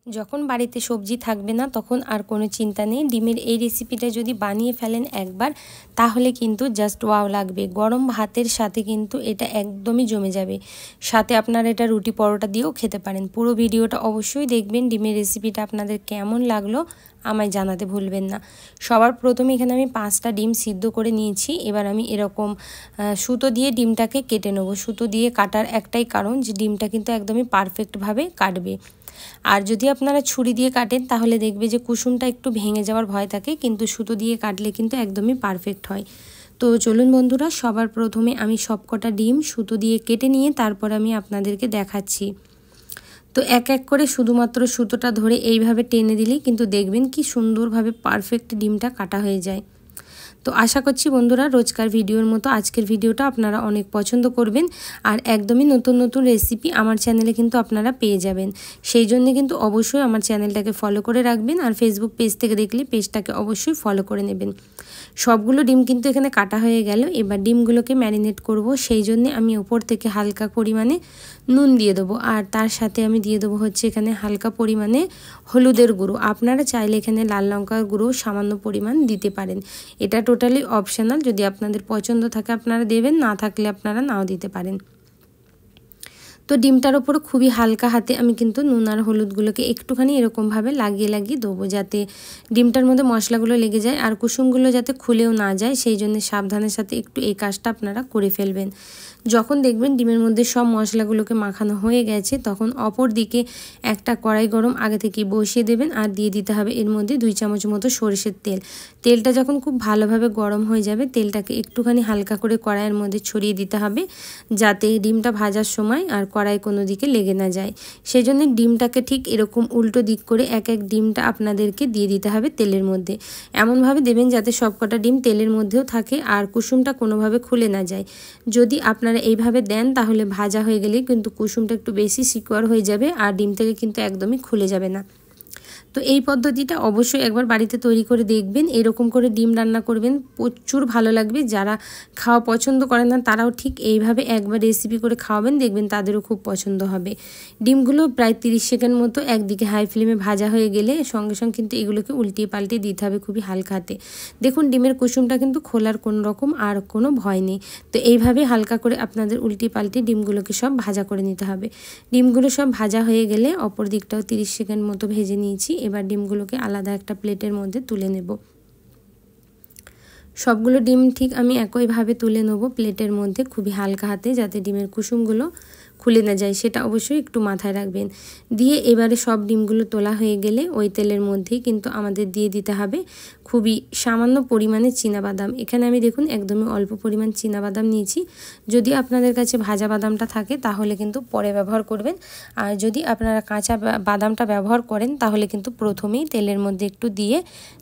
যখন বাড়িতে সবজি থাকবে না তখন আর কোনো চিন্তা নেই। ডিমের এই রেসিপিটা যদি বানিয়ে ফেলেন একবার, তাহলে কিন্তু জাস্ট ওয়াও লাগবে। গরম ভাতের সাথে কিন্তু এটা একদমই জমে যাবে। সাথে আপনারা এটা রুটি পরোটা দিয়েও খেতে পারেন। পুরো ভিডিওটা অবশ্যই দেখবেন। ডিমের রেসিপিটা আপনাদের কেমন লাগলো আমায় জানাতে ভুলবেন না। সবার প্রথমে এখানে আমি 5টা ডিম সিদ্ধ করে নিয়েছি। এবার আমি এরকম সুতো দিয়ে ডিমটাকে কেটে নেব। সুতো দিয়ে কাটার একটাই কারণ যে ডিমটা কিন্তু একদমই পারফেক্টভাবে কাটবে। আর যদি আপনারা ছুরি দিয়ে কাটেন তাহলে দেখবে যে কুসুমটা একটু ভেঙে যাওয়ার ভয় থাকে, কিন্তু সুতো দিয়ে কাটলে কিন্তু একদমই পারফেক্ট হয়। তো চলুন বন্ধুরা, সবার প্রথমে আমি সবকটা ডিম সুতো দিয়ে কেটে নিয়ে তারপর আমি আপনাদেরকে দেখাচ্ছি। তো এক এক করে শুধুমাত্র সুতোটা ধরে এইভাবে টেনে দিলেই কিন্তু দেখবেন কি সুন্দরভাবে পারফেক্ট ডিমটা কাটা হয়ে যায়। তো আশা করছি বন্ধুরা রোজকার ভিডিওর মতো আজকের ভিডিওটা আপনারা অনেক পছন্দ করবেন। আর একদমই নতুন নতুন রেসিপি আমার চ্যানেলে কিন্তু আপনারা পেয়ে যাবেন। সেই জন্য কিন্তু অবশ্যই আমার চ্যানেলটাকে ফলো করে রাখবেন। আর ফেসবুক পেজ থেকে দেখলে পেজটাকে অবশ্যই ফলো করে নেবেন। সবগুলো ডিম কিন্তু এখানে কাটা হয়ে গেল। এবার ডিমগুলোকে ম্যারিনেট করব। সেই জন্য আমি ওপর থেকে হালকা পরিমাণে নুন দিয়ে দেবো। আর তার সাথে আমি দিয়ে দেবো হচ্ছে এখানে হালকা পরিমাণে হলুদের গুঁড়ো। আপনারা চাইলে এখানে লাল লঙ্কার গুঁড়ো সামান্য পরিমাণ দিতে পারেন। এটা টোটালি অপশনাল, যদি আপনাদের পছন্দ থাকে আপনারা দেবেন, না থাকলে আপনারা নাও দিতে পারেন। তো ডিমটার ওপর খুবই হালকা হাতে আমি কিন্তু নুন আর হলুদগুলোকে একটুখানি এরকমভাবে লাগিয়ে লাগিয়ে দেবো, যাতে ডিমটার মধ্যে মশলাগুলো লেগে যায় আর কুসুমগুলো যাতে খুলেও না যায়। সেই জন্য সাবধানের সাথে একটু এই কাজটা আপনারা করে ফেলবেন। যখন দেখবেন ডিমের মধ্যে সব মশলাগুলোকে মাখানো হয়ে গেছে, তখন অপর দিকে একটা কড়াই গরম আগে থেকেই বসিয়ে দেবেন। আর দিয়ে দিতে হবে এর মধ্যে 2 চামচ মতো সরষের তেল। তেলটা যখন খুব ভালোভাবে গরম হয়ে যাবে, তেলটাকে একটুখানি হালকা করে কড়াইয়ের মধ্যে ছড়িয়ে দিতে হবে, যাতে ডিমটা ভাজার সময় আর কড়াই কোনো দিকে লেগে না যায়। সেই জন্য ডিমটাকে ঠিক এরকম উল্টো দিক করে এক এক ডিমটা আপনাদেরকে দিয়ে দিতে হবে তেলের মধ্যে। এমনভাবে দেবেন যাতে সবকটা ডিম তেলের মধ্যেও থাকে আর কুসুমটা কোনোভাবে খুলে না যায়। যদি আপনারা এইভাবে দেন তাহলে ভাজা হয়ে গেলে কিন্তু কুসুমটা একটু বেশি সিকিউর হয়ে যাবে আর ডিম থেকে কিন্তু একদমই খুলে যাবে না। তো এই পদ্ধতিটা অবশ্যই একবার বাড়িতে তৈরি করে দেখবেন। এরকম করে ডিম রান্না করবেন, প্রচুর ভালো লাগবে। যারা খাওয়া পছন্দ করেন না তারাও ঠিক এইভাবে একবার রেসিপি করে খাওয়াবেন, দেখবেন তাদেরও খুব পছন্দ হবে। ডিমগুলো প্রায় 30 সেকেন্ড মতো একদিকে হাই ফ্লেমে ভাজা হয়ে গেলে সঙ্গে সঙ্গে কিন্তু এগুলোকে উল্টিয়ে পাল্টে দিতে হবে খুবই হালকা হাতে। দেখুন ডিমের কুসুমটা কিন্তু খোলার কোনো রকম আর কোনো ভয় নেই। তো এইভাবে হালকা করে আপনাদের উল্টিয়ে পাল্টে ডিমগুলোকে সব ভাজা করে নিতে হবে। ডিমগুলো সব ভাজা হয়ে গেলে অপর দিকটাও 30 সেকেন্ড মতো ভেজে নিয়েছি। এবার ডিমগুলোকে আলাদা একটা প্লেটের মধ্যে তুলে নেব। সবগুলো ডিম ঠিক আমি একইভাবে তুলে নেব প্লেটের মধ্যে খুবই হালকা হাতে, যাতে ডিমের কুসুমগুলো খুলে না যায়, সেটা অবশ্যই একটু মাথায় রাখবেন। দিয়ে এবারে সব ডিমগুলো তোলা হয়ে গেলে ওই তেলের মধ্যেই কিন্তু আমাদের দিয়ে দিতে হবে খুবই সামান্য পরিমাণে চীনাবাদাম। এখানে আমি দেখুন একদমই অল্প পরিমাণ চীনাবাদাম নিয়েছি। যদি আপনাদের কাছে ভাজা বাদামটা থাকে তাহলে কিন্তু পরে ব্যবহার করবেন। আর যদি আপনারা কাঁচা বাদামটা ব্যবহার করেন তাহলে কিন্তু প্রথমেই তেলের মধ্যে একটু দিয়ে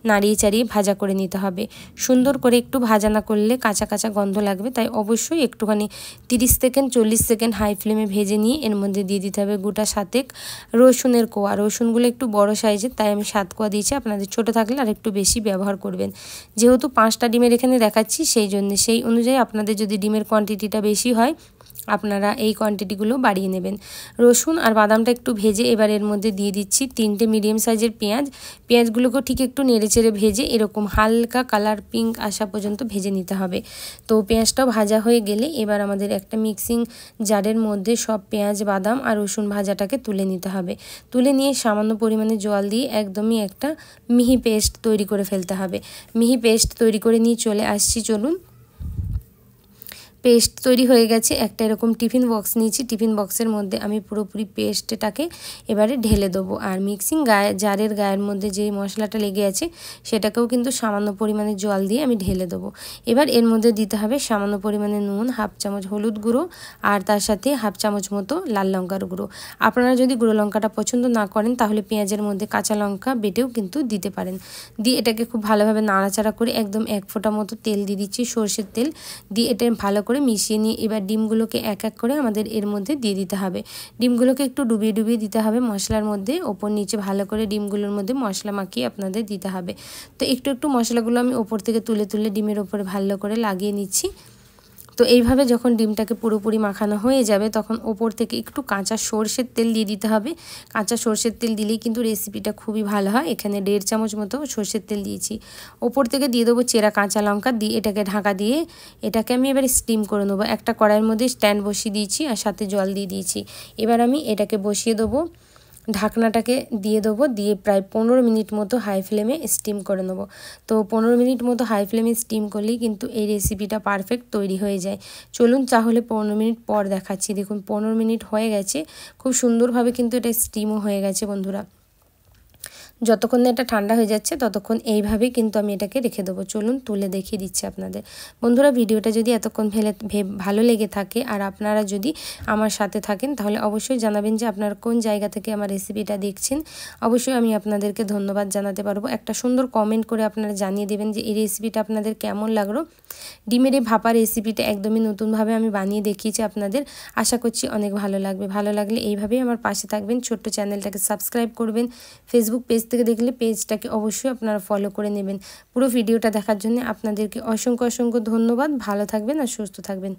নাড়িয়ে চাড়িয়ে ভাজা করে নিতে হবে। সুন্দর করে একটু ভাজা না করলে কাঁচা কাঁচা গন্ধ লাগবে, তাই অবশ্যই একটুখানি 30 সেকেন্ড 40 সেকেন্ড হাই ফ্লেমে ভেজে নিয়ে এর মধ্যে দিয়ে দিতে হবে গোটা 7 রসুনের কোয়া। রসুনগুলো একটু বড় সাইজের, তাই আমি 7 কোয়া দিয়েছি। আপনাদের ছোট থাকলে আর একটু বেশি ব্যবহার করবেন। যেহেতু 5টা ডিমের এখানে দেখাচ্ছি, সেই জন্য সেই অনুযায়ী আপনাদের যদি ডিমের কোয়ান্টিটিটা বেশি হয় আপনারা এই কোয়ান্টিটিগুলো বাড়িয়ে নেবেন। রসুন আর বাদামটা একটু ভেজে এবার এর মধ্যে দিয়ে দিচ্ছি 3টে মিডিয়াম সাইজের পেঁয়াজ। পেঁয়াজগুলোকেও ঠিক একটু নেড়েচেড়ে ভেজে এরকম হালকা কালার পিঙ্ক আসা পর্যন্ত ভেজে নিতে হবে। তো পেঁয়াজটাও ভাজা হয়ে গেলে এবার আমাদের একটা মিক্সিং জারের মধ্যে সব পেঁয়াজ বাদাম আর রসুন ভাজাটাকে তুলে নিতে হবে। তুলে নিয়ে সামান্য পরিমাণে জল দিয়ে একদমই একটা মিহি পেস্ট তৈরি করে ফেলতে হবে। মিহি পেস্ট তৈরি করে নিয়ে চলে আসছি, চলুন। পেস্ট তৈরি হয়ে গেছে। একটা এরকম টিফিন বক্স নিয়েছি। টিফিন বক্সের মধ্যে আমি পুরোপুরি পেস্টটাকে এবারে ঢেলে দেবো। আর মিক্সিং জারের গায়ের মধ্যে যে মশলাটা লেগে আছে সেটাকেও কিন্তু সামান্য পরিমাণে জল দিয়ে আমি ঢেলে দেবো। এবার এর মধ্যে দিতে হবে সামান্য পরিমাণে নুন, 1/2 চামচ হলুদ গুঁড়ো আর তার সাথে 1/2 চামচ মতো লাল লঙ্কার গুঁড়ো। আপনারা যদি গুঁড়ো লঙ্কাটা পছন্দ না করেন তাহলে পেঁয়াজের মধ্যে কাঁচা লঙ্কা বেটেও কিন্তু দিতে পারেন। দিয়ে এটাকে খুব ভালোভাবে নাড়াচাড়া করে একদম 1 ফোঁটা মতো তেল দিয়ে দিচ্ছি, সরষের তেল। দিয়ে এটা ভালো করে মিশিয়ে নিয়ে এবার ডিমগুলোকে এক এক করে আমাদের এর মধ্যে দিয়ে দিতে হবে। ডিমগুলোকে একটু ডুবিয়ে ডুবিয়ে দিতে হবে মশলার মধ্যে, ওপর নিচে ভালো করে ডিমগুলোর মধ্যে মশলা মাখিয়ে আপনাদের দিতে হবে। তো একটু একটু মশলাগুলো আমি ওপর থেকে তুলে তুলে ডিমের ওপরে ভালো করে লাগিয়ে নিচ্ছি। তো তো এইভাবে যখন ডিমটাকে পুরোপুরি মাখানো হয়ে যাবে তখন ওপর থেকে একটু কাঁচা সর্ষের তেল দিয়ে দিতে হবে। কাঁচা সর্ষের তেল দিলেই কিন্তু রেসিপিটা খুবই ভালো হয়। এখানে 1.5 চামচ মতো সর্ষের তেল দিয়েছি। ওপর থেকে দিয়ে দেবো চেরা কাঁচা লঙ্কা, দিয়ে এটাকে ঢাকা দিয়ে এটাকে আমি এবার স্টিম করে নেবো। একটা কড়াইয়ের মধ্যে স্ট্যান্ড বসিয়ে দিয়েছি আর সাথে জল দিয়ে দিয়েছি। এবার আমি এটাকে বসিয়ে দেবো, ঢাকনাটাকে দিয়ে দেবো, দিয়ে প্রায় 15 মিনিট মতো হাই ফ্লেমে স্টিম করে নেবো। তো 15 মিনিট মতো হাই ফ্লেমে স্টিম করলেই কিন্তু এই রেসিপিটা পারফেক্ট তৈরি হয়ে যায়। চলুন তাহলে 15 মিনিট পর দেখাচ্ছি। দেখুন 15 মিনিট হয়ে গেছে, খুব সুন্দরভাবে কিন্তু এটা স্টিমও হয়ে গেছে বন্ধুরা। যতক্ষণ না এটা ঠান্ডা হয়ে যাচ্ছে ততক্ষণ এইভাবেই কিন্তু আমি এটাকে রেখে দেবো। চলুন তুলে দেখিয়ে দিচ্ছি আপনাদের। বন্ধুরা ভিডিওটা যদি এতক্ষণ ভালো লেগে থাকে আর আপনারা যদি আমার সাথে থাকেন তাহলে অবশ্যই জানাবেন যে আপনারা কোন জায়গা থেকে আমার রেসিপিটা দেখছেন। অবশ্যই আমি আপনাদেরকে ধন্যবাদ জানাতে পারবো। একটা সুন্দর কমেন্ট করে আপনারা জানিয়ে দেবেন যে এই রেসিপিটা আপনাদের কেমন লাগলো। ডিমের এই ভাপা রেসিপিটা একদমই নতুনভাবে আমি বানিয়ে দেখিয়েছি আপনাদের। আশা করছি অনেক ভালো লাগবে। ভালো লাগলে এইভাবেই আমার পাশে থাকবেন, ছোট্ট চ্যানেলটাকে সাবস্ক্রাইব করবেন। ফেসবুক পেজ থেকে দেখলে পেজটাকে অবশ্যই আপনারা ফলো করে নেবেন। পুরো ভিডিওটা দেখার জন্য আপনাদেরকে অসংখ্য ধন্যবাদ। ভালো থাকবেন আর সুস্থ থাকবেন।